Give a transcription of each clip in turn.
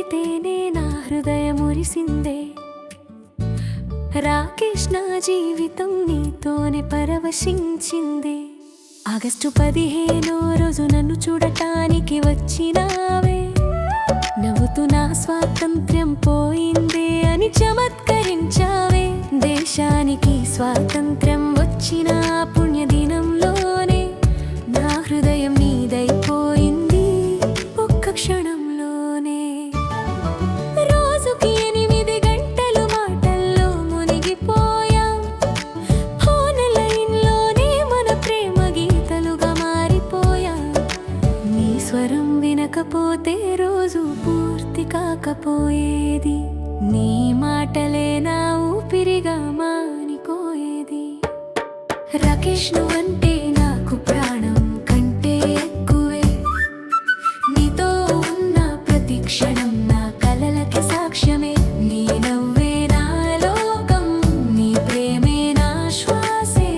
వింటేనే నా హృదయం మురిసిందే. రాకేష్ నా జీవితం నీతోనే పరవశించిందే. ఆగస్టు 15 రోజు నన్ను చూడటానికి వచ్చినావే. నవ్వుతూ నా స్వాతంత్ర్యం పోయిందే అని చమత్కరించావే. దేశానికి స్వాతంత్ర్యం వచ్చిన పుణ్యదినంలోనే నా హృదయం నీదైపోయింది ఒక్క క్షణంలోనే. రోజుకి 8 గంటలు మాటల్లో మునిగిపోయాం. ఫోన్ లైన్లోనే మన ప్రేమ గీతలుగా మారిపోయాం. నీ స్వరం వినకపోతే రోజు పూర్తి కాకపోయేది. నీ మాటలే నా ఊపిరిగా మానిపోయేది. రాకేష్ నువ్వంటే నాకు ప్రాణం కంటే ఎక్కువే. నీతో ఉన్న ప్రతి క్షణం నా కలలకి సాక్ష్యమే. నీ నవ్వే నా లోకం, నీ ప్రేమే నా శ్వాసే.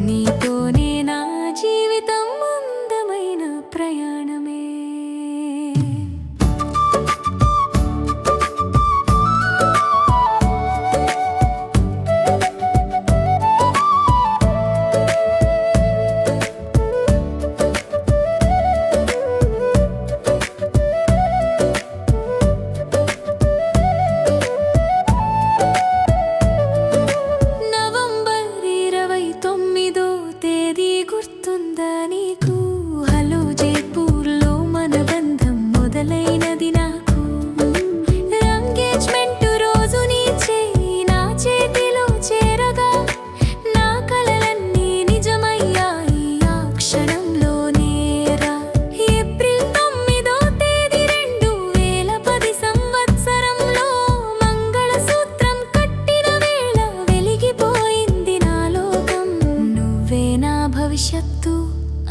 నీతోనే నా జీవితం అందమైన ప్రయాణమే. గుర్తుందా నీకు? హలో జైపూర్లో మన బంధం మొదలైనది నాకు. ఎంగేజ్మెంట్ రోజు నీ చేయి నా చేతిలో చేరగా నా కలలన్నీ నిజమయ్యాయి ఆ క్షణంలోనేరా. ఏప్రిల్ 9వ తేదీ 2010 సంవత్సరంలో మంగళసూత్రం కట్టిన వేళ వెలిగిపోయింది నా లోకం. నువ్వే నా భవిష్యత్తు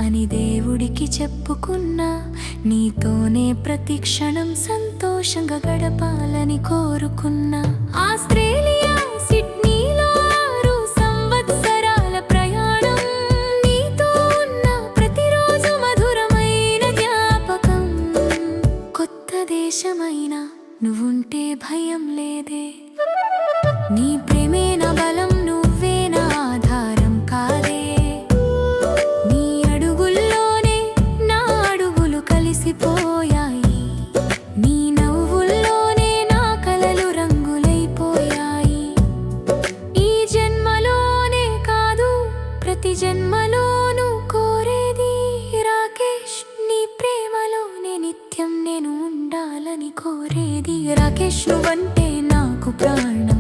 అని దేవుడికి చెప్పుకున్నా. నీతోనే ప్రతి క్షణం సంతోషంగా గడపాలని కోరుకున్నా. ఆస్ట్రేలియా సిడ్నీలో 6 సంవత్సరాల ప్రయాణం. నీతో ఉన్న ప్రతిరోజు మధురమైన జ్ఞాపకం. కొత్త దేశమైనా నువ్వుంటే భయం లేదే. నీ ప్రేమే నా బలం, నువ్వే నా ఆధారం కాదే. పోయాయి నీ నవ్వుల్లోనే నా కలలు రంగులైపోయాయి. ఈ జన్మలోనే కాదు ప్రతి జన్మలోనూ కోరేది రాకేష్. నీ ప్రేమలోనే నిత్యం నేను ఉండాలని కోరేది. రాకేష్ నువ్వంటే నాకు ప్రాణం.